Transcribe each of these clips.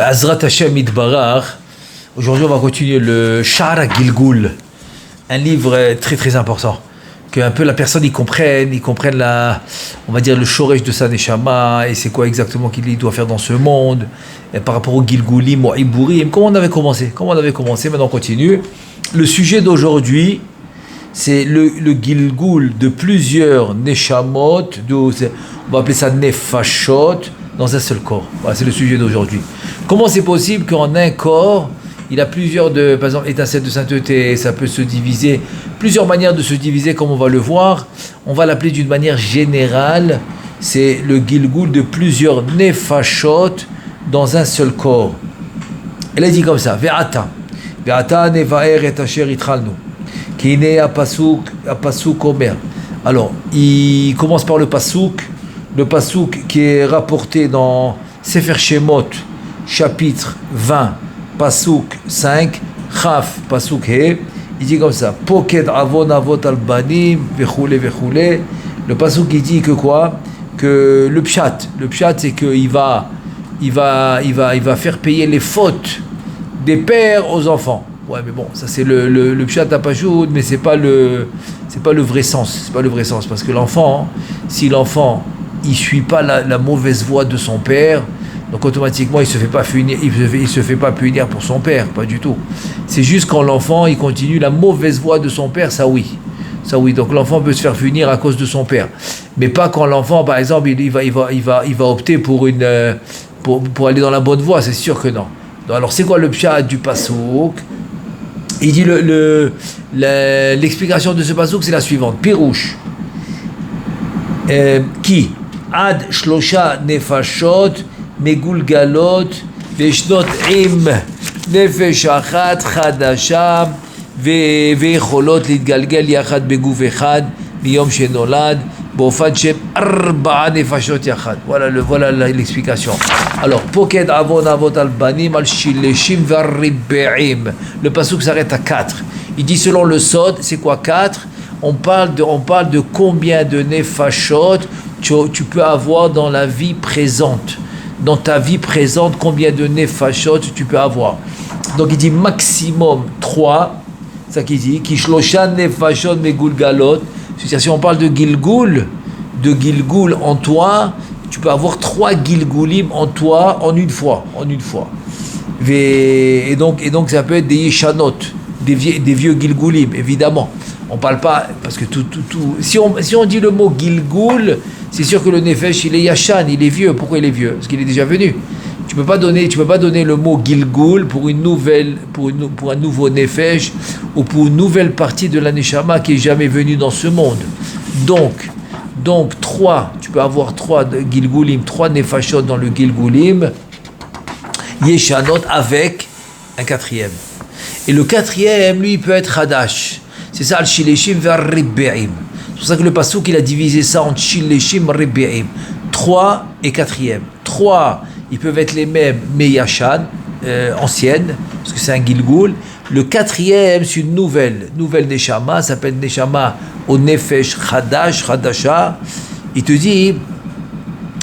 Azrat Hashem Itbarach. Aujourd'hui, on va continuer le Sha'ar Gilgul, un livre très très important. Que un peu la personne y comprenne on va dire le shoresh de sa neshama et c'est quoi exactement qu'il doit faire dans ce monde et par rapport au Gilgulim, au Iburim, comment on avait commencé, maintenant on continue. Le sujet d'aujourd'hui, c'est le Gilgul de plusieurs neshamot, on va appeler ça nefashot, dans un seul corps. Voilà, c'est le sujet d'aujourd'hui. Comment c'est possible qu'en un corps, il a plusieurs, par exemple, étincelles de sainteté, ça peut se diviser, plusieurs manières de se diviser, comme on va le voir. On va l'appeler d'une manière générale, c'est le Gilgul de plusieurs nefashot dans un seul corps. Elle a dit comme ça, Ve'ata nevaer et asher itchalnu, kine apasuk omer. Alors, il commence par le pasuk qui est rapporté dans Sefer Shemot, chapitre 20, pasuk 5, Chaf, pasuk He, il dit comme ça, Poked avon avot al banim, vechoule. Le pasuk il dit que quoi? Que le pshat c'est qu'il va faire payer les fautes des pères aux enfants. Ouais, mais bon, ça c'est le pshat à Pajoud, mais c'est pas le vrai sens. Parce que l'enfant, si l'enfant il suit pas la mauvaise voie de son père, donc automatiquement il se fait pas punir pour son père, pas du tout. C'est juste quand l'enfant il continue la mauvaise voie de son père, ça oui. Donc l'enfant peut se faire punir à cause de son père, mais pas quand l'enfant, par exemple, il va opter pour aller dans la bonne voie, c'est sûr que non. Donc, alors c'est quoi le pshat du pasuk? Il dit l'explication de ce pasuk c'est la suivante. Pirouche. Qui ad shlosha nefashot megulgalot veshnot im nefesh achat chadasha ויכולות להתגלגל יחד בגוף אחד מיום שנולד באופן שהם 4 נפשות יחד. Voilà l'explication. Alors, פוקד עוון אבות על בנים על שילשים והריבעים. Le pasuk s'arrête à 4. Il dit selon le sod, c'est quoi 4? On parle de combien de nefashot tu peux avoir dans la vie présente. Dans ta vie présente, combien de nefashot tu peux avoir. Donc il dit maximum 3. C'est ça qu'il dit, qui shloshan nefashot megulgalot. C'est-à-dire si on parle de Gilgul en toi, tu peux avoir 3 Gilgulim en toi en une fois. Et donc ça peut être des yeshanot, des vieux Gilgulim, évidemment. On parle pas, parce que tout. Si on dit le mot Gilgul, c'est sûr que le nefesh il est yashan, il est vieux. Pourquoi il est vieux? Parce qu'il est déjà venu. Tu peux pas donner le mot Gilgul pour un nouveau nefesh ou pour une nouvelle partie de la neshama qui est jamais venue dans ce monde. Donc 3, tu peux avoir 3 Gilgulim, 3 nefashot dans le Gilgulim, yeshanot avec un 4e. Et le 4e, lui, il peut être hadash. C'est ça, al-shileshim ver-ribbe'im. C'est pour ça que le pasuk, il a divisé ça en shileshim ribbe'im. 3 et 4e. 3, ils peuvent être les mêmes, mais yashan, ancienne, parce que c'est un Gilgul. Le 4e, c'est une nouvelle neshama, ça s'appelle neshama au nefesh chadasha. Il te dit,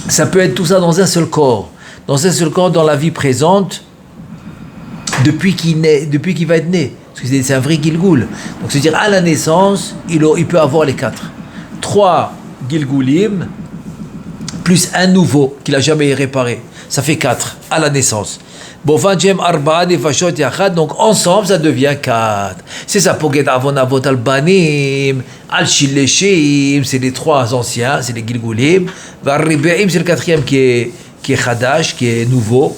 ça peut être tout ça dans un seul corps. Dans la vie présente, depuis qu'il va être né. Parce que c'est un vrai Gilgul. Donc c'est-à-dire, à la naissance, il peut avoir les 4. 3 Gilgulim, plus un nouveau qu'il n'a jamais réparé. Ça fait 4 à la naissance. Donc ensemble, ça devient 4. C'est ça, Poged Avon Avot Al Banim, Al Shileshim, c'est les 3 anciens, c'est les Gilgulim. Varribeim, c'est le 4e qui est Chadash, qui est nouveau.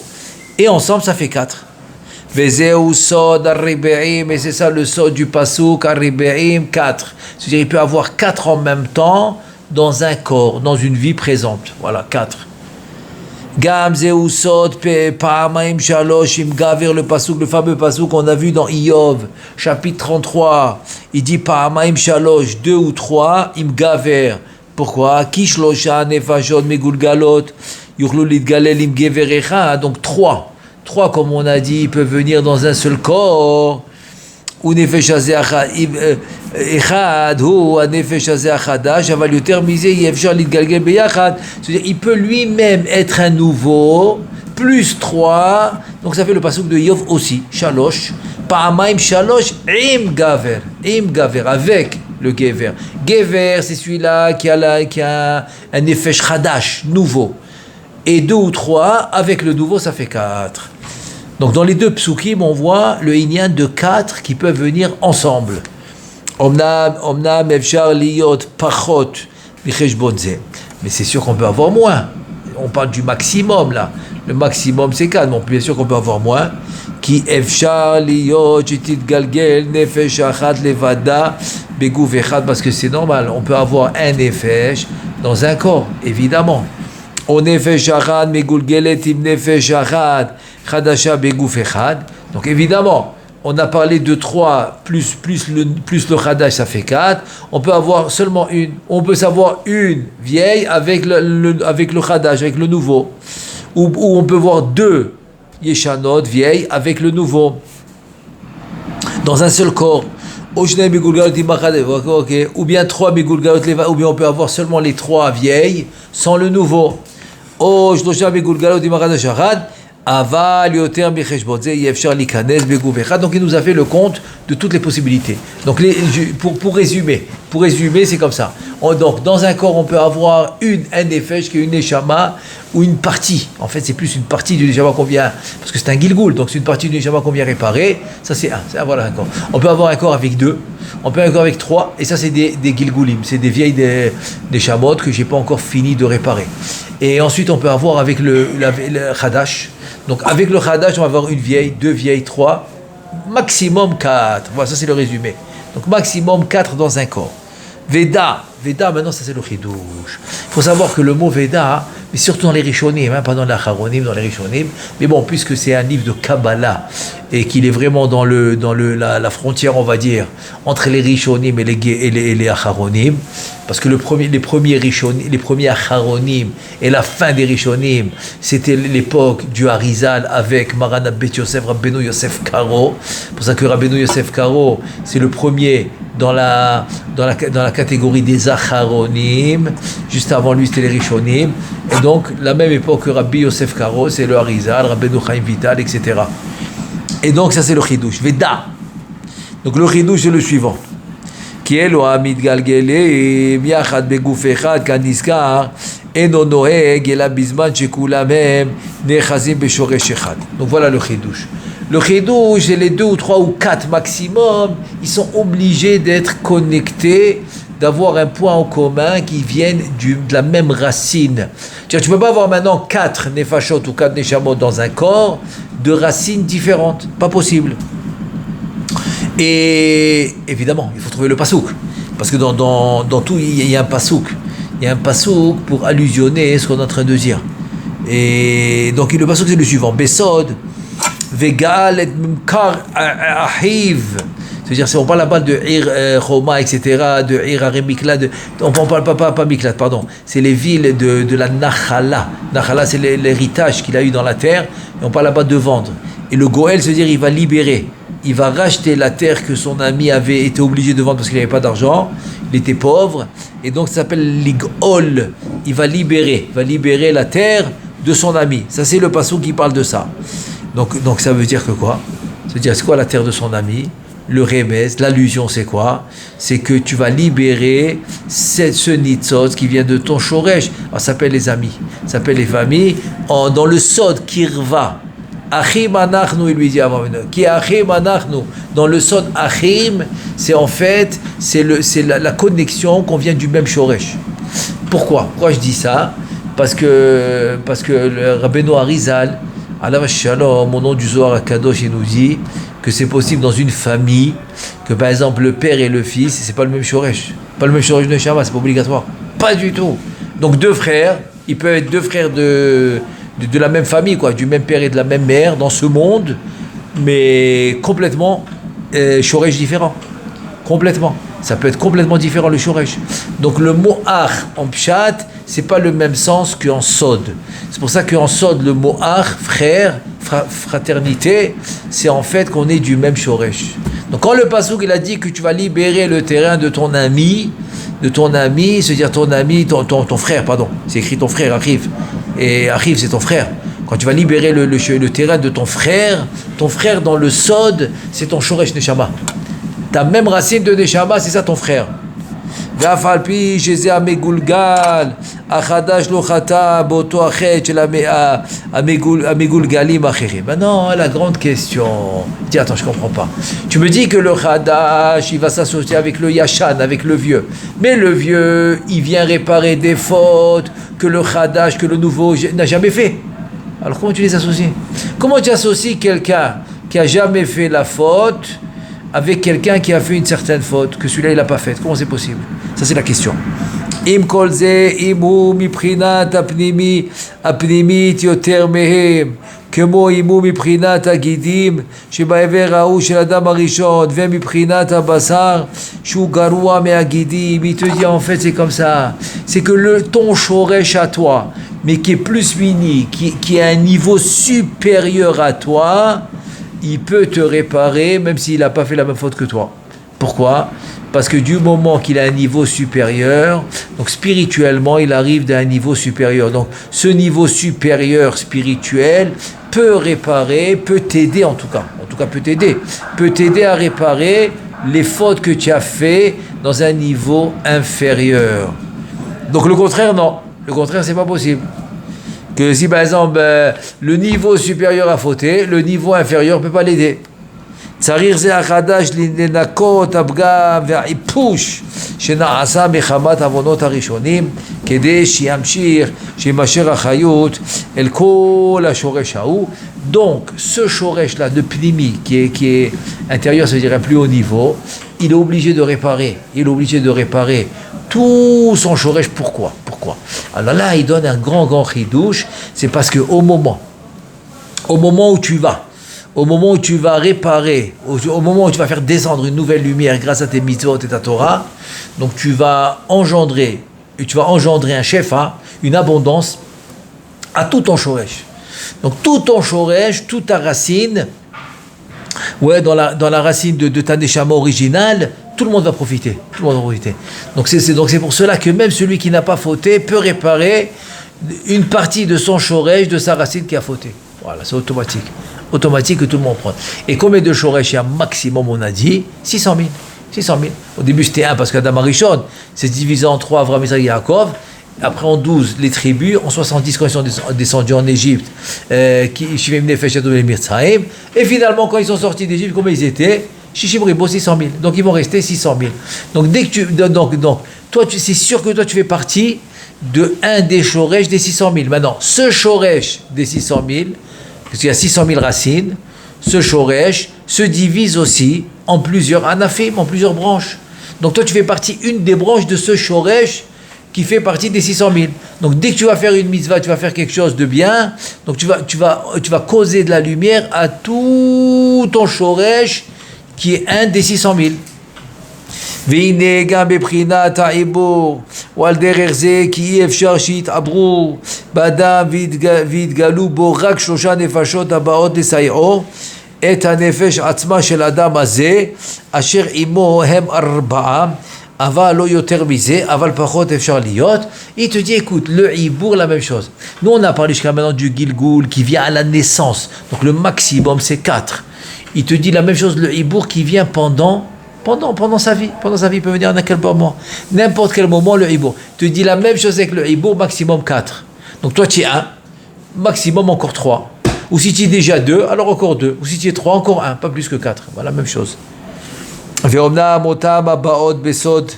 Et ensemble, ça fait 4. Vezeu Sod Arribeim, et c'est ça le Sod du Pasuk, Arribeim, 4. C'est-à-dire, il peut avoir 4 en même temps dans un corps, dans une vie présente. Voilà, 4. Gam Zeu Sod Pa'amaim Shalosh Im Gaver, le fameux pasuk qu'on a vu dans Iyov, chapitre 33. Il dit Pa'amaim Shalosh, 2 ou 3, Im Gaver. Pourquoi? Kishlosha Nefashot Megulgalot, Yuchlu Litgalel Im Gever Echad. Donc 3, comme on a dit, peuvent venir dans un seul corps. Ou nefesh hazeh echad, ou nefesh hazeh achadash, aval yoter miseh yefshar litgalgel beyachad. C'est-à-dire, il peut lui-même être un nouveau, plus 3, donc ça fait le pasuk de Yov aussi, Shalosh, Pa'amaim Shalosh, Im Gaver, avec le Gever. Gever, c'est celui-là qui a un effet Chadash, nouveau. Et 2 ou 3, avec le nouveau, ça fait 4. Donc dans les deux psukim, on voit le inyan de 4 qui peuvent venir ensemble. Omnam efshar liyot pachot micheshbon ze. Mais c'est sûr qu'on peut avoir moins. On parle du maximum là. Le maximum c'est 4, mais bien sûr qu'on peut avoir moins. Ki efshar liyot jitit galgel nefesh achat levada beguf echad, parce que c'est normal. On peut avoir un nefesh dans un corps, évidemment. On nefesh achat megulgelet im nefesh achat chadasha beguf echad. Donc évidemment, on a parlé de 3 plus le chadash, ça fait 4. On peut avoir seulement une. On peut savoir une vieille avec le chadash, avec le nouveau. Ou on peut voir 2 yeshanot vieilles avec le nouveau. Dans un seul corps. Ou bien 3 megulgalot leva, ou bien on peut avoir seulement les 3 vieilles sans le nouveau. Donc il nous a fait le compte de toutes les possibilités. Donc pour résumer, c'est comme ça. Donc dans un corps, on peut avoir un nefesh qui est une neshama ou une partie. En fait, c'est plus une partie du neshama qu'on vient, parce que c'est un gilgul, donc c'est une partie du neshama qu'on vient réparer. Ça c'est un, voilà un corps. On peut avoir un corps avec 2, on peut avoir un corps avec 3, et ça c'est des gilgulim, c'est des vieilles des chamot que j'ai pas encore fini de réparer. Et ensuite on peut avoir avec le chadash. Donc avec le chadash, on va avoir une vieille, 2 vieilles, 3, maximum 4. Voilà, ça c'est le résumé. Donc maximum 4 dans un corps. Veda, maintenant ça c'est le chidouche. Il faut savoir que le mot Veda, mais surtout dans les Rishonim, pas dans les Acharonim, dans les Rishonim, mais bon, puisque c'est un livre de Kabbalah et qu'il est vraiment dans la frontière, on va dire, entre les Rishonim et les Acharonim, parce que les premiers Rishonim, les premiers Acharonim et la fin des Rishonim, c'était l'époque du Harizal avec Maran Bet Yosef, Rabbeinu Yosef Karo. C'est pour ça que Rabbeinu Yosef Karo, c'est le premier dans la catégorie des Acharonim. Juste avant lui, c'était les Rishonim. Et donc, la même époque que Rabbi Yosef Karo, c'est le Harizal, Rabbeinu Chaim Vital, etc. Et donc, ça c'est le Chidouche. Veda. Donc, le Chidouche, c'est le suivant. Qui est le Hamid Galgele, Miachad Begouf Echad, Kaniskar, Eno Noeg, Ela Bizman, Shekulamem, Nechazim Beshoresh Echad. Donc, voilà le Chidouche. Le chidouche, c'est les 2 ou 3 ou 4 maximum, ils sont obligés d'être connectés, d'avoir un point en commun qui viennent de la même racine. Tu ne peux pas avoir maintenant 4 nefashot ou 4 neshamot dans un corps de racines différentes. Pas possible. Et évidemment, il faut trouver le pasouk. Parce que dans tout, il y a un pasouk. Il y a un pasouk pour allusionner ce qu'on est en train de dire. Et donc le pasouk, c'est le suivant. Besod. Vegal et Mkar Ahiv. C'est-à-dire, on parle là-bas de Ir Choma, etc., de Ir Arimikla, on parle pas Miklat, pardon. C'est les villes de la Nachala. Nachala, c'est l'héritage qu'il a eu dans la terre, et on parle là-bas de vendre. Et le Goël, c'est-à-dire, il va libérer. Il va racheter la terre que son ami avait été obligé de vendre parce qu'il n'avait pas d'argent. Il était pauvre. Et donc, ça s'appelle l'Igol. Il va libérer la terre de son ami. Ça, c'est le passage qui parle de ça. Donc ça veut dire que quoi? Ça veut dire c'est quoi la terre de son ami? Le remez, l'allusion c'est quoi? C'est que tu vas libérer ce nitzot qui vient de ton shoresh. Alors, ça s'appelle les amis, ça s'appelle les familles. Dans le sod kirva, achim anachnu, il lui dit avant, qui achim anachnu. Dans le sod achim, c'est en fait la connexion qu'on vient du même shoresh. Pourquoi je dis ça? Parce que le Rabbeinu Harizal, Alav Shalom, au nom du Zohar HaKadosh, il nous dit que c'est possible dans une famille que par exemple le père et le fils, c'est pas le même shoresh, pas le même shoresh de Neshama, c'est pas obligatoire, pas du tout. Donc 2 frères, ils peuvent être 2 frères de la même famille, quoi, du même père et de la même mère dans ce monde, mais complètement shoresh différent, complètement. Ça peut être complètement différent le shoresh. Donc le mot ach en pshat, c'est pas le même sens qu'en sod. C'est pour ça qu'en sod, le mot ach, frère, fraternité, c'est en fait qu'on est du même shoresh. Donc quand le pasuk il a dit que tu vas libérer le terrain de ton ami, c'est-à-dire ton ami, ton frère, pardon. C'est écrit ton frère, Achiv. Et Achiv, c'est ton frère. Quand tu vas libérer le terrain de ton frère dans le sod, c'est ton shoresh neshama. Ta même racine de neshama, c'est ça ton frère. ואף על פי שזה המגולגל, החדש לא חטא באותו החטא של המגולגלים האחרים. Maintenant, la grande question. Dis, attends, je comprends pas. Tu me dis que le Khadash, il va s'associer avec le Yashan, avec le vieux. Mais le vieux, il vient réparer des fautes que le Khadash, que le nouveau n'a jamais fait. Alors comment tu les associes? Comment tu associes quelqu'un qui a jamais fait la faute avec quelqu'un qui a fait une certaine faute, que celui-là il n'a pas faite? Comment c'est possible? Ça c'est la question. Im kol ze imu miprinat apnimit yoter mehem כמו אימו מבחינת הגידים שבעבר ההוא של אדם הראשון ומבחינת הבשר שהוא גרוע מהגידים. Il te dit en fait c'est comme ça, c'est que ton shoresh à toi, mais qui est plus mini, qui est à un niveau supérieur à toi, il peut te réparer même s'il n'a pas fait la même faute que toi. Pourquoi? Parce que du moment qu'il a un niveau supérieur, donc spirituellement, il arrive d'un niveau supérieur. Donc ce niveau supérieur spirituel peut réparer, peut t'aider en tout cas peut t'aider à réparer les fautes que tu as fait dans un niveau inférieur. Donc le contraire, non. Le contraire, c'est pas possible. Que si par exemple le niveau supérieur a fauté, le niveau inférieur ne peut pas l'aider. צריך זה החדש לנקות הפגם והעיפוש שנעשה מחמת עוונות הראשונים כדי שימשך החיות אל כל השורש ההוא. Donc ce shoresh là de pnimi qui est intérieur, ça veut dire un plus haut niveau, il est obligé de réparer tout son shoresh. Pourquoi? Alors là il donne un grand chidouche. C'est parce que au moment où tu vas réparer, au moment où tu vas faire descendre une nouvelle lumière grâce à tes mitzvot et ta Torah, donc tu vas engendrer un shefa, une abondance à tout ton shoresh. Donc tout ton shoresh, toute ta racine, dans la racine de ta neshama originale, tout le monde va profiter. Donc c'est pour cela que même celui qui n'a pas fauté peut réparer une partie de son shoresh, de sa racine qui a fauté. Voilà, c'est automatique que tout le monde prend. Et combien de shoresh il y a maximum, on a dit 600 000. Au début c'était 1 parce qu'Adam Arishon c'est divisé en 3, Avraham, Isaac et Yaakov. Après en 12 les tribus, en 70 quand ils sont descendus en Égypte, et finalement quand ils sont sortis d'Égypte, combien ils étaient? Shishim Ribo, 600 000. Donc ils vont rester 600 000. Donc dès que toi c'est sûr que toi tu fais partie de un des shoresh des 600 000. Maintenant ce shoresh des 600 000, parce qu'il y a 600 000 racines, ce shoresh se divise aussi en plusieurs anafim, en plusieurs branches. Donc toi tu fais partie une des branches de ce shoresh qui fait partie des 600 000. Donc dès que tu vas faire une mitzvah, tu vas faire quelque chose de bien, donc tu vas causer de la lumière à tout ton shoresh qui est un des 600 000. והנה גם בבחינת העיבור ועל דרך זה כי אי אפשר שיתעברו באדם ויתגלו בו רק 3 נפשות הבאות לסייעו את הנפש עצמה של אדם הזה אשר עמו הם 4 אבל לא יותר מזה אבל פחות אפשר להיות. Il te dit écoute, le עיבור la même chose. Nous on a parlé jusqu'à maintenant du Gilgul qui vient à la naissance, donc le maximum c'est 4. Il te dit la même chose, le עיבור qui vient pendant sa vie. Pendant sa vie, il peut venir à n'importe quel moment, le hibour. Tu dis la même chose avec le hibour, maximum 4. Donc toi, tu es 1, maximum encore 3. Ou si tu es déjà 2, alors encore 2. Ou si tu es 3, encore 1, pas plus que 4. Voilà, la même chose. ואומנם אותם הבאות בסוד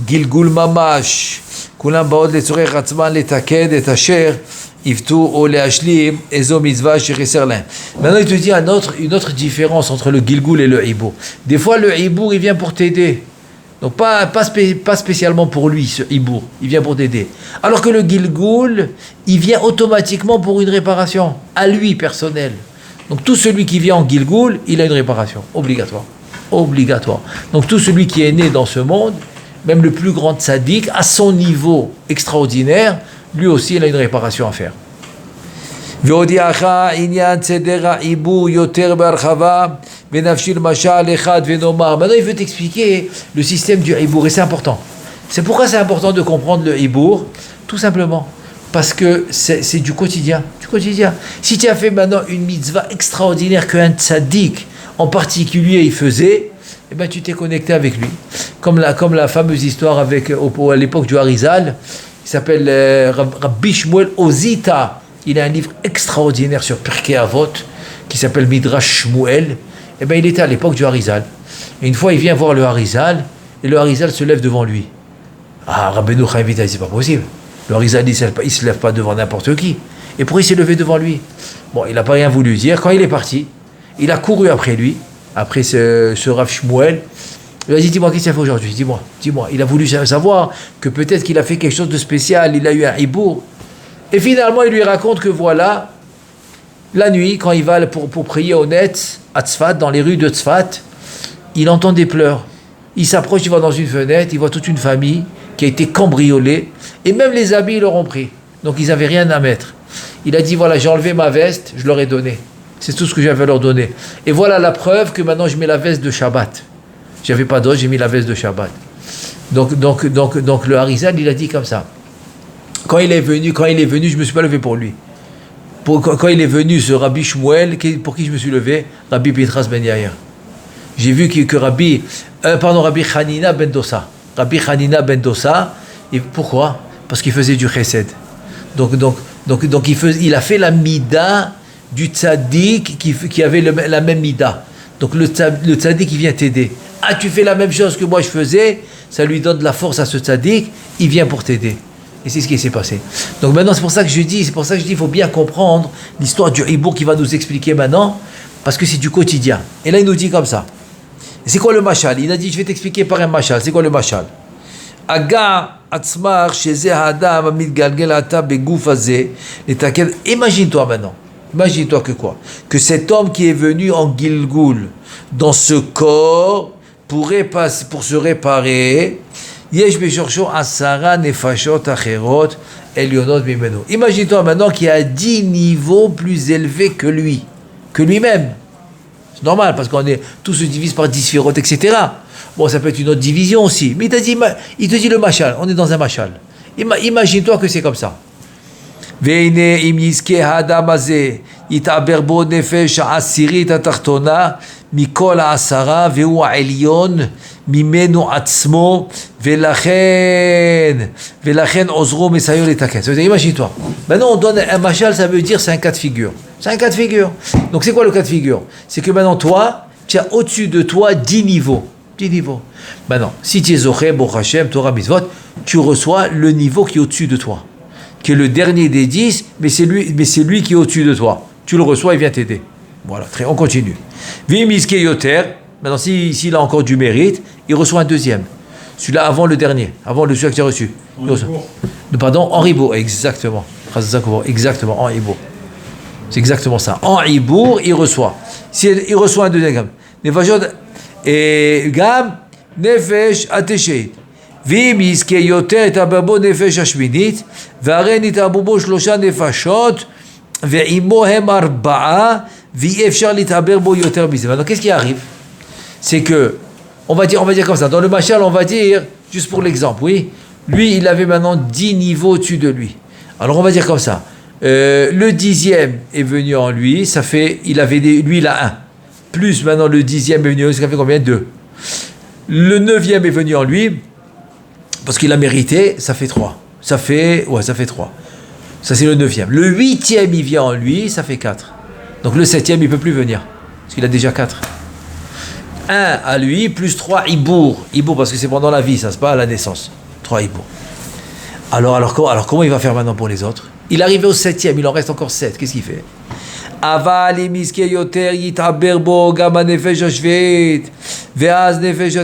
גלגול ממש, כולם באות לצורך עצמן לתקן את אשר יפתו או להשלים איזו מצווה שחסר להם. Maintenant il te dit une autre différence entre le gilgul et le hibour. Des fois le hibour il vient pour t'aider, donc pas spécialement pour lui ce hibour, il vient pour t'aider. Alors que le gilgul il vient automatiquement pour une réparation à lui personnel. Donc tout celui qui vient en gilgul il a une réparation obligatoire. Donc tout celui qui est né dans ce monde, même le plus grand tzaddik, à son niveau extraordinaire, lui aussi il a une réparation à faire. Maintenant il veut t'expliquer le système du hibour et c'est important. C'est pourquoi c'est important de comprendre le hibour. Tout simplement Parce que c'est du quotidien. Du quotidien. Si tu as fait maintenant une mitzvah extraordinaire qu'un tzaddik en particulier il faisait, eh ben, tu t'es connecté avec lui. Comme la fameuse histoire à l'époque du Harizal, il s'appelle Rabbi Shmuel Ozita. Il a un livre extraordinaire sur Pirkei Avot qui s'appelle Midrash Shmuel. Eh ben, il était à l'époque du Harizal. Et une fois, il vient voir le Harizal et le Harizal se lève devant lui. Ah, Rabbeinu Chaim Vital, c'est pas possible. Le Harizal, il se lève pas devant n'importe qui. Et pourquoi il s'est levé devant lui? Bon, il n'a pas rien voulu dire. Quand il est parti, il a couru après lui, après ce Rav Shmuel. Il a dit, dis-moi, qu'est-ce qu'il a fait aujourd'hui? Dis-moi. Il a voulu savoir que peut-être qu'il a fait quelque chose de spécial, il a eu un hibour. Et finalement, il lui raconte que voilà, la nuit, quand il va pour prier au Netz, à Tzfat, dans les rues de Tzfat, il entend des pleurs. Il s'approche, il va dans une fenêtre, il voit toute une famille qui a été cambriolée, et même les habits, ils leur ont pris. Donc, ils n'avaient rien à mettre. Il a dit, voilà, j'ai enlevé ma veste, je leur ai donné. C'est tout ce que j'avais à leur donner. Et voilà la preuve que maintenant, je mets la veste de Shabbat. J'avais pas d'autre, j'ai mis la veste de Shabbat. Donc le Harizal, il a dit comme ça. Quand il est venu, je me suis pas levé pour lui. Quand il est venu, ce Rabbi Shmuel, pour qui je me suis levé? Rabbi Petras Ben Yair. J'ai vu que Rabbi Hanina Ben Dossa. Rabbi Hanina Ben Dossa, et pourquoi? Parce qu'il faisait du chesed. Donc il a fait la mida du tzaddik qui avait la même mida. Donc le tzaddik, il vient t'aider. Ah, tu fais la même chose que moi je faisais, ça lui donne de la force à ce tzaddik, il vient pour t'aider. Et c'est ce qui s'est passé. Donc maintenant, c'est pour ça que je dis, il faut bien comprendre l'histoire du hibour qui va nous expliquer maintenant, parce que c'est du quotidien. Et là, il nous dit comme ça. Et c'est quoi le mashal? Il a dit, je vais t'expliquer par un mashal. C'est quoi le mashal? Aga atzmar sheze hadam mitgalgel ata begouf hazeh letakel. Imagine-toi maintenant. Imagine-toi que quoi? Que cet homme qui est venu en Gilgoul, dans ce corps, pour se réparer, imagine-toi maintenant qu'il y a 10 niveaux plus élevés que lui-même. C'est normal, parce tout se divise par 10 sphirotes, etc. Bon, ça peut être une autre division aussi. Mais il te dit le mashal, on est dans un mashal. Imagine-toi que c'est comme ça. והנה אם יזכה האדם הזה יתעבר בו נפש העשירית התחתונה מכל העשרה והוא העליון ממנו עצמו ולכן עוזרו מסייע לתקן. Ça veut dire, imagine-toi. Maintenant on donne un machal, ça veut dire c'est un cas de figure. C'est un cas de figure. Donc c'est quoi le cas de figure? C'est que maintenant toi, tu as au-dessus de toi 10 niveaux. 10 niveaux. Maintenant, si tu es Zoché, Baruch Hashem, Torah, Mitzvot, tu reçois le niveau qui est au-dessus de toi, qui est le dernier des 10, mais c'est lui qui est au-dessus de toi. Tu le reçois, il vient t'aider. Voilà, on continue. Vimiske Yoter, maintenant s'il a encore du mérite, il reçoit un deuxième. Celui-là avant le dernier, avant celui que tu as reçu. Pardon, en ribour, exactement. Exactement, en ribour. C'est exactement ça. En ribour, il reçoit. Il reçoit un deuxième. Et Gam, Nefesh Atesheit. ואם יזכה יותר יתעבר בו נפש השמינית, והרי נתעברו בו 3 נפשות, ועמו הם 4, ואי אפשר להתעבר בו יותר מזה. Alors qu'est-ce qui arrive? C'est que, on va dire comme ça, dans le mashal, on va dire, juste pour l'exemple, oui, lui, il avait maintenant 10 niveaux au-dessus de lui. Alors on va dire comme ça, le 10e est venu en lui, ça fait, lui il a 1, plus maintenant le 10e est venu en lui, ça fait combien? 2. Le 9e est venu en lui, parce qu'il a mérité, ça fait 3. Ça fait 3. Ça, c'est le 9e. Le 8e, il vient en lui, ça fait 4. Donc, le 7e, il ne peut plus venir. Parce qu'il a déjà 4. 1 à lui, plus 3 ibour. Ibour, parce que c'est pendant la vie, ça, c'est pas à la naissance. 3 ibour. Alors, comment il va faire maintenant pour les autres? Il est arrivé au 7e, il en reste encore 7. Qu'est-ce qu'il fait? אבל אם יזכה יותר יתעבר בו גם הנפש השביעית ואז נפש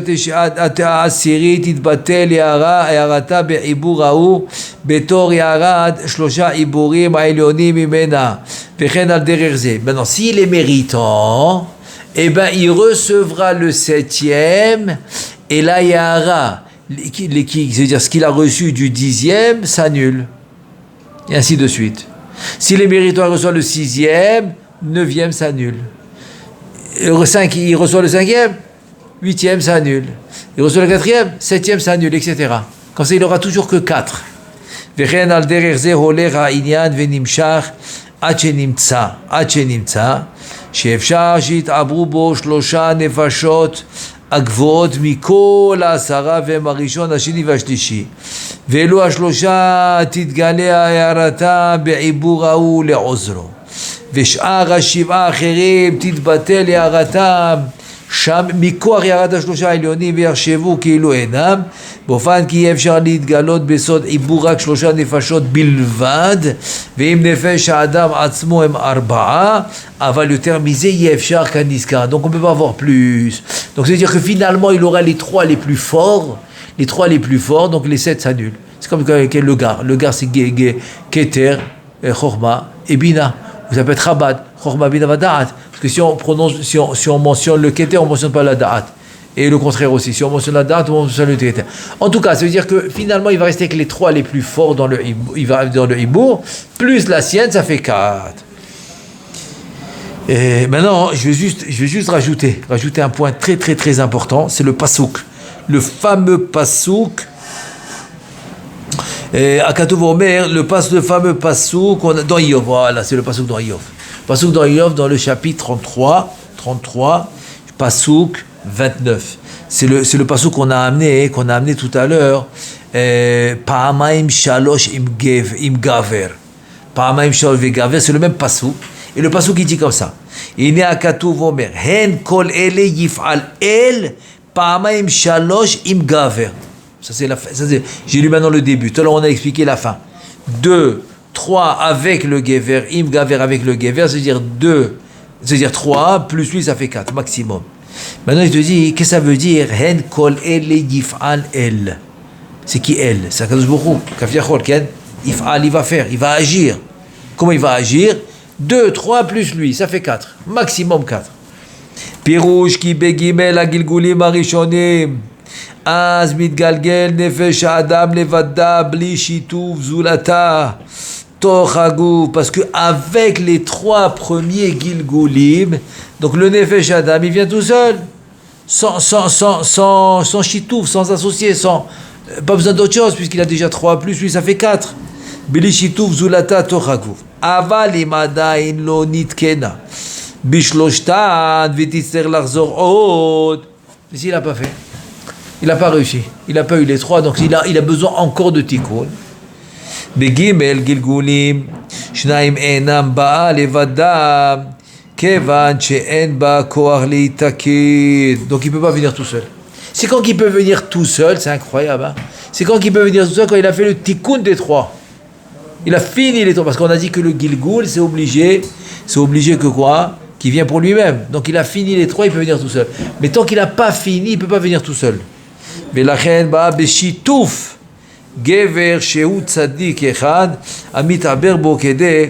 העשירית תתבטל הערתה בעיבור ההוא בתור הערת 3 עיבורים העליונים ממנה וכן על דרך זה. Maintenant, s'il est méritant, eh ben, il recevra le 7e et la yara, c'est-à-dire ce qu'il a reçu du 10e s'annule et ainsi de suite. Si les méritants reçoivent le 6e, 9e s'annule. Il reçoit le 5e, 8e s'annule. Il reçoit le 4e, 7e s'annule, etc. Comme ça, il n'aura toujours que 4. וכן על דרך זה הולך העניין ונמשך עד שנמצא שאפשר שיתעברו בו 3 נפשות הגבוהות מכל 10 והם הראשון, השני והשלישי. ואלו 3 תתגלה הערתה בעיבור ההוא לעוזרו. ושאר 7 האחרים תתבטל הערתם שם מכוח הערת 3 העליונים ויחשבו כאילו אינם, באופן כי יהיה אפשר להתגלות בסוד עיבור רק 3 נפשות בלבד, ואם נפש האדם עצמו הם 4, אבל יותר mזה יהיה אפשר כאן נזכר. Donc on peut pas avoir plus. Donc c'est à dire que finalement il aura les 3 les plus forts, donc les 7 s'annulent. C'est comme le Gar c'est Keter, Chorma et Bina. Ça peut être Chabad, Chorma, Bina, Vada'at. Parce que si on mentionne le Keter, on ne mentionne pas la Da'at. Et le contraire aussi. Si on mentionne la Da'at, on mentionne le Keter. En tout cas, ça veut dire que finalement, il va rester avec les 3 les plus forts dans le Hibour, plus la sienne, ça fait 4. Et maintenant, je vais juste rajouter un point très très très important, c'est le Pasouk. Le fameux Pasouk. Akatouv Omer, le fameux Pasouk dans Iyov, voilà, c'est le Pasouk dans Iyov. Pasouk dans Iyov, dans le chapitre 33, Pasouk 29. C'est le Pasouk qu'on a amené tout à l'heure. Pa'amaim shalosh im gaver. Pa'amaim shalosh im gaver, c'est le même Pasouk. Et le Pasouk il dit comme ça. Ine Akatouv Omer, hen kol ele yif'al el pa'amaim shalosh im gaver. Ça c'est j'ai lu maintenant le début. Tout à l'heure on a expliqué la fin. 2, 3 avec le gever, im gaver avec le gever, c'est-à-dire 3 plus lui ça fait 4 maximum. Maintenant il te dit qu'est-ce que ça veut dire hen kol ele yif'al el. C'est qui elle? C'est Akadosh Baruch Hu. Kaf yachol ken yif'al, il va faire, il va agir. Comment il va agir? 2, 3 plus lui, ça fait 4. Maximum 4. Pirouche ki begimel agilgulim arishonim. אז מתגלגל נפש האדם לבדה בלי שיתוף זולתה תוך הגוף, parce que avec les 3 premiers gilgulim, donc le nefesh adam il vient tout seul, sans shitouf, sans associé, pas besoin d'autre chose puisqu'il a déjà 3 plus lui ça fait 4. בלי שיתוף זולתה תוך הגוף. אבל אם עדיין לא נתקנה בשלושתן ותצטרך לחזור עוד, mais s'il n'a pas fait, il n'a pas réussi, il n'a pas eu les 3, donc il a besoin encore de tikkun. Begimel gilgulim shnaim enam ba'a levada kevan she'en ba koach leitakid. Donc il peut pas venir tout seul. C'est quand il peut venir tout seul, c'est incroyable. Hein? C'est quand il peut venir tout seul quand il a fait le tikkun des 3. Il a fini les 3 parce qu'on a dit que le gilgul c'est obligé que quoi? Qu'il vient pour lui-même. Donc il a fini les 3, il peut venir tout seul. Mais tant qu'il n'a pas fini, il peut pas venir tout seul. ולכן בא בשיתוף גבר שהוא צדיק אחד המתעבר בו כדי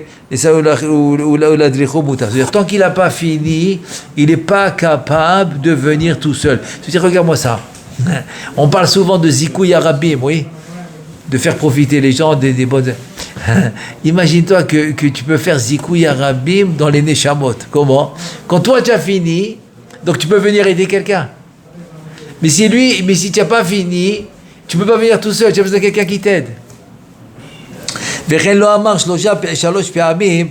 להדריכו מותר. C'est-à-dire tant qu'il n'a pas fini, il n'est pas capable de venir tout seul. C'est-à-dire regarde-moi ça. On parle souvent de zikouy arabim, oui, de faire profiter les gens des bonnes. Imagine-toi que tu peux faire zikouy arabim dans les neshamot. Comment? Quand toi tu as fini, donc tu peux venir aider quelqu'un. Mais si tu n'as pas fini, tu ne peux pas venir tout seul, tu as besoin de quelqu'un qui t'aide. וכן לא אמר 3 פעמים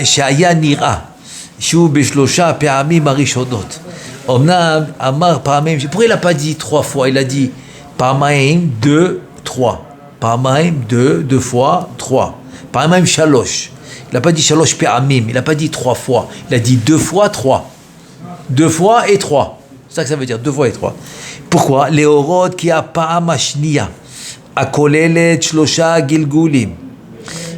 שהיה נראה שהוא ב3 פעמים הראשונות. אמנם אמר פעמים, pourquoi il n'a pas dit 3 fois, il a dit פעמיים 2, 3. פעמיים 2 fois 3. פעמיים 3. Il n'a pas dit 3 פעמים, il n'a pas dit 3 fois, il a dit 2 fois 3. 2 fois et 3. C'est ça que ça veut dire, 2 fois et 3. Pourquoi? להורות כי הפעם השנייה הכוללת 3 גלגולים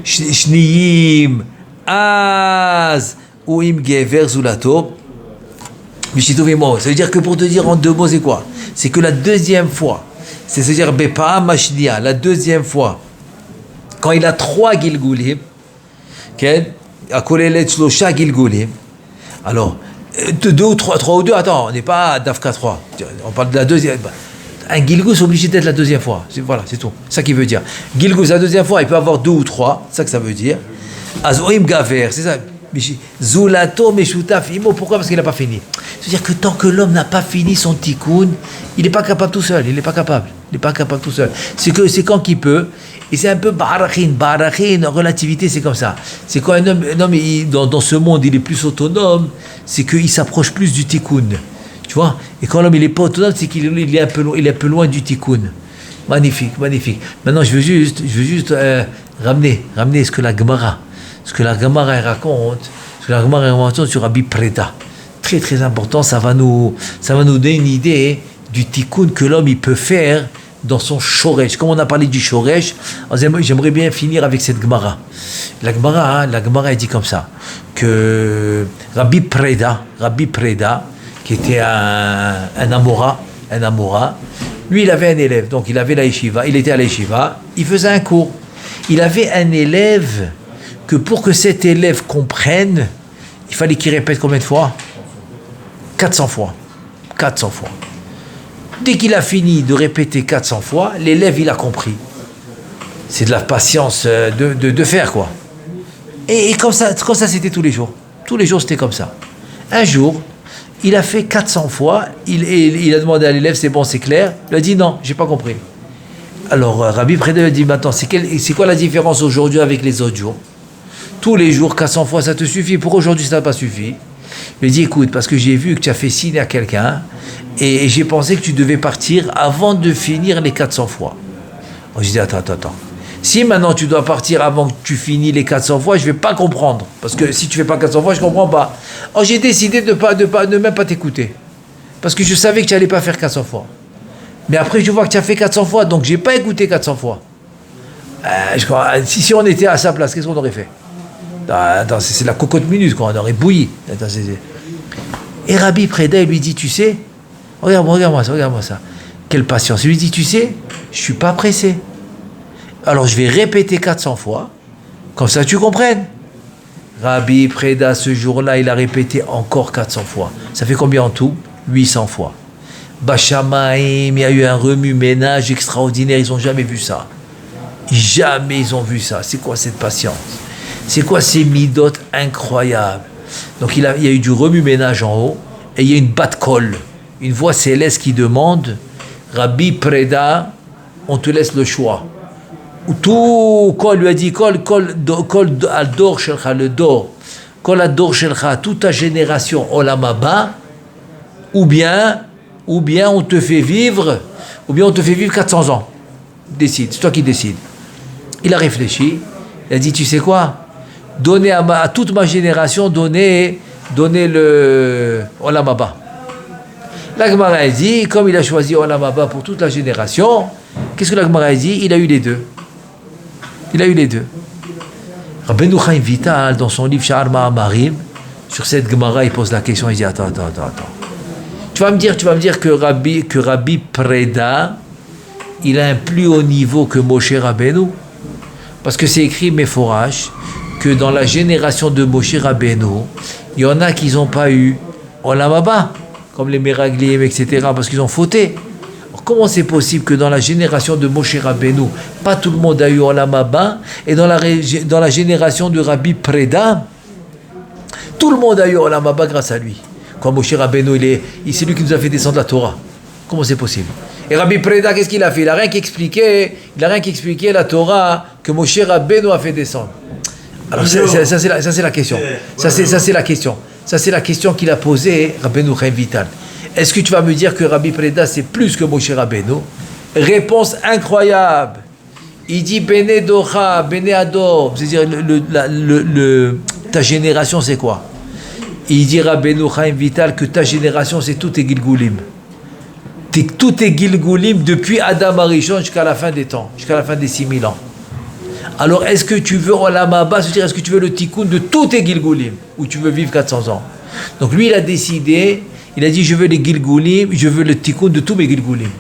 שניים אז הוא עם גבר זולתו בשיתוף עמו. Ça veut dire que pour te dire en 2 mots c'est quoi? C'est que la deuxième fois, c'est-à-dire בפעם השנייה, la deuxième fois, quand il a 3 גלגולים, כן? הכוללת 3 גלגולים, alors 2 ou 3 ou 2, attends, on n'est pas à Dafka 3. On parle de la deuxième. Un Gilgul, c'est obligé d'être la deuxième fois. Voilà, c'est tout. C'est ça qui veut dire. Gilgul, c'est la deuxième fois, il peut avoir 2 ou 3. C'est ça que ça veut dire. Azoim Gaver, c'est ça. Zulato Meshutaf Imo, pourquoi? Parce qu'il n'a pas fini. C'est-à-dire que tant que l'homme n'a pas fini son tikkun, il n'est pas capable tout seul. Il n'est pas capable tout seul. C'est quand qu'il peut. Et c'est un peu barachin, en relativité, c'est comme ça. C'est quand un homme dans ce monde, il est plus autonome, c'est qu'il s'approche plus du tikkun. Tu vois? Et quand l'homme, il n'est pas autonome, c'est qu'il est un peu loin du tikkun. Magnifique. Maintenant, je veux juste ramener ce que la Gemara raconte, sur Rabbi Preda. Très, très important, ça va nous donner une idée du tikkun que l'homme, il peut faire dans son shoresh. Comme on a parlé du shoresh, j'aimerais bien finir avec cette Gemara. La Gemara, elle dit comme ça, que Rabbi Preda, qui était un Amora, lui, il avait un élève, donc il avait la yeshiva, il était à la yeshiva, il faisait un cours. Il avait un élève que pour que cet élève comprenne, il fallait qu'il répète combien de fois ? 400 fois. Dès qu'il a fini de répéter 400 fois, l'élève, il a compris. C'est de la patience de faire, quoi. Et comme ça, c'était tous les jours. Tous les jours, c'était comme ça. Un jour, il a fait 400 fois, il a demandé à l'élève, c'est bon, c'est clair. Il a dit non, j'ai pas compris. Alors, Rabbi Preda lui a dit, maintenant, c'est quoi la différence aujourd'hui avec les autres jours ? Tous les jours, 400 fois, ça te suffit. Pour aujourd'hui, ça n'a pas suffi. Il lui a dit, écoute, parce que j'ai vu que tu as fait signe à quelqu'un, et j'ai pensé que tu devais partir avant de finir les 400 fois. Alors, j'ai dit, attends. Si maintenant tu dois partir avant que tu finis les 400 fois, je ne vais pas comprendre. Parce que si tu ne fais pas 400 fois, je ne comprends pas. Alors j'ai décidé de même pas t'écouter. Parce que je savais que tu n'allais pas faire 400 fois. Mais après, je vois que tu as fait 400 fois, donc je n'ai pas écouté 400 fois. Si on était à sa place, qu'est-ce qu'on aurait fait ? C'est la cocotte minute, quoi. On aurait bouilli. Et Rabbi Preda, il lui dit, tu sais, regarde-moi ça. Quelle patience. Il lui dit, tu sais, je ne suis pas pressé. Alors je vais répéter 400 fois, comme ça tu comprennes. Rabbi Preda, ce jour-là, il a répété encore 400 fois. Ça fait combien en tout ? 800 fois. Bachamaïm, il y a eu un remue-ménage extraordinaire, ils n'ont jamais vu ça. Jamais ils ont vu ça. C'est quoi cette patience ? C'est quoi ces midotes incroyables ? Donc il y a eu du remue-ménage en haut, et il y a une bat-kol, une voix céleste qui demande, Rabbi Preda, on te laisse le choix. Tout, quand lui a dit, kol al-dor shelcha, le dor, kol al-dor shelcha, toute ta génération, olam haba, ou bien on te fait vivre 400 ans. Décide, c'est toi qui décides. Il a réfléchi, il a dit, tu sais quoi ? Donnez à toute ma génération, donnez le olam haba. La Gemara a dit, comme il a choisi olam haba pour toute la génération, qu'est-ce que la Gemara a dit ? Il a eu les deux. Rabbeinu Chaim Vital, dans son livre Sha'ar Ma'amarim, sur cette Gemara, il pose la question, il dit, attends. Tu vas me dire que Rabbi Preda, il a un plus haut niveau que Moshe Rabbeinu, parce que c'est écrit Meforash, que dans la génération de Moshe Rabbeinu, il y en a qui n'ont pas eu Olam Haba, comme les Meraglim, etc., parce qu'ils ont fauté. Comment c'est possible que dans la génération de Moshe Rabbeinu, pas tout le monde a eu Olam Haba, et dans la génération de Rabbi Preda, tout le monde a eu Olam Haba grâce à lui. Quand Moshe Rabbeinu, c'est lui qui nous a fait descendre la Torah. Comment c'est possible ? Et Rabbi Preda, qu'est-ce qu'il a fait ? Il n'a rien qu'expliqué la Torah que Moshe Rabbeinu a fait descendre. Alors ça c'est la question. Ça c'est la question qu'il a posée Rabbeinu Chaim Vital. Est-ce que tu vas me dire que Rabbi Preda c'est plus que Moshe Rabbeinu ? Réponse incroyable. Il dit Bene Docha, Bene Ador, c'est-à-dire ta génération c'est quoi ? Il dit Rabbeinu Chaim Vital que ta génération c'est tout est Gilgulim. Tout est Gilgulim depuis Adam Arishon jusqu'à la fin des temps, jusqu'à la fin des 6000 ans. Alors est-ce que tu veux Olam Haba, c'est-à-dire est-ce que tu veux le tikkun de tout est Gilgulim ou tu veux vivre 400 ans ? Donc lui il a décidé. Il a dit, je veux les Gilgulim, je veux le tikkun de tous mes Gilgulim.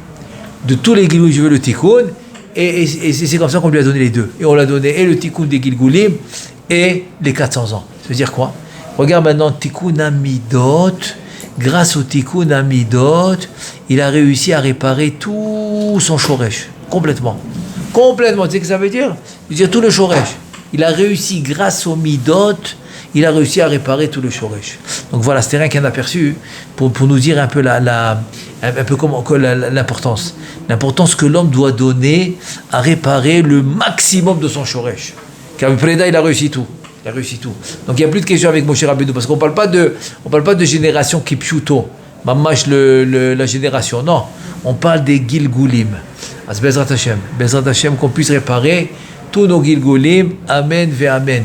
De tous les Gilgulim, je veux le tikkun. Et c'est comme ça qu'on lui a donné les deux. Et on l'a donné et le tikkun des Gilgulim et les 400 ans. Ça veut dire quoi ? Regarde maintenant, tikkun Amidot. Grâce au tikkun Amidot, il a réussi à réparer tout son shoresh. Complètement. Tu sais ce que ça veut dire ? Ça veut dire tout le shoresh. Il a réussi grâce au Midot, il a réussi à réparer tout le shoresh. Donc voilà, c'était rien qu'un aperçu pour nous dire un peu l'importance. L'importance que l'homme doit donner à réparer le maximum de son shoresh. Car le Preda, il a réussi tout. Il a réussi tout. Donc il n'y a plus de question avec Moshe Rabbeinu, parce qu'on ne parle pas de génération qui pshuto, mamash la génération. Non, on parle des Gilgulim. Bezrat Hashem, qu'on puisse réparer tous nos Gilgulim. Amen ve Amen.